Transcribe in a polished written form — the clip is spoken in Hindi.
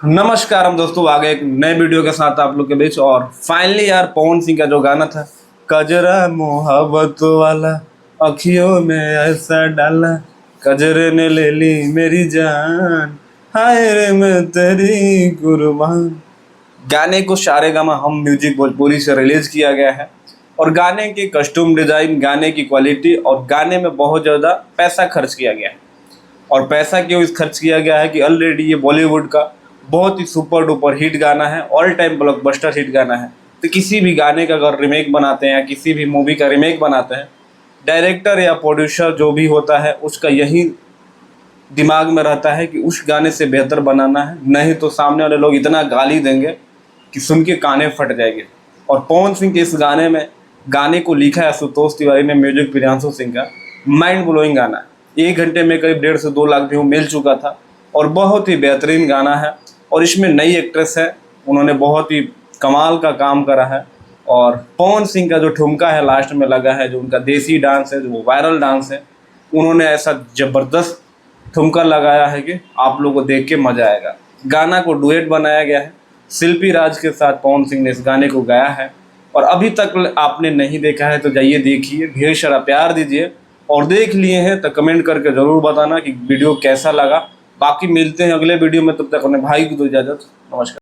नमस्कार हम दोस्तों आ गए एक नए वीडियो के साथ आप लोग के बीच। और फाइनली यार पवन सिंह का जो गाना था, कजरा मोहब्बत वाला अखियों में ऐसा डाला, कजरे ने ले ली मेरी जान, हाय रे मैं तेरी कुर्बान। गाने को सारेगामा हम म्यूजिक भोजपुरी से रिलीज किया गया है। और गाने की कस्ट्यूम डिजाइन, गाने की क्वालिटी और गाने में बहुत ज़्यादा पैसा खर्च किया गया है। और पैसा क्यों इस खर्च किया गया है कि ऑलरेडी ये बॉलीवुड का बहुत ही सुपर डुपर हिट गाना है, ऑल टाइम ब्लॉकबस्टर हिट गाना है। तो किसी भी गाने का अगर रिमेक बनाते हैं या किसी भी मूवी का रिमेक बनाते हैं, डायरेक्टर या प्रोड्यूसर जो भी होता है उसका यही दिमाग में रहता है कि उस गाने से बेहतर बनाना है, नहीं तो सामने वाले लोग इतना गाली देंगे कि सुन के काने फट जाएंगे। और पवन सिंह के इस गाने में, गाने को लिखा है आशुतोष तिवारी ने, म्यूजिक प्रियांशु सिंह का। माइंड ब्लोइंग गाना है, 1 घंटे में करीब 1.5 से 2 लाख व्यू मिल चुका था और बहुत ही बेहतरीन गाना है। और इसमें नई एक्ट्रेस है, उन्होंने बहुत ही कमाल का काम करा है। और पवन सिंह का जो ठुमका है लास्ट में लगा है, जो उनका देसी डांस है, जो वायरल डांस है, उन्होंने ऐसा ज़बरदस्त ठुमका लगाया है कि आप लोगों को देख के मज़ा आएगा। गाना को डुएट बनाया गया है, शिल्पी राज के साथ पवन सिंह ने इस गाने को गाया है। और अभी तक आपने नहीं देखा है तो जाइए देखिए, ढेर सारा प्यार दीजिए। और देख लिए हैं तो कमेंट करके ज़रूर बताना कि वीडियो कैसा लगा। बाकी मिलते हैं अगले वीडियो में, तब तक अपने भाई को दो इजाज़त। नमस्कार।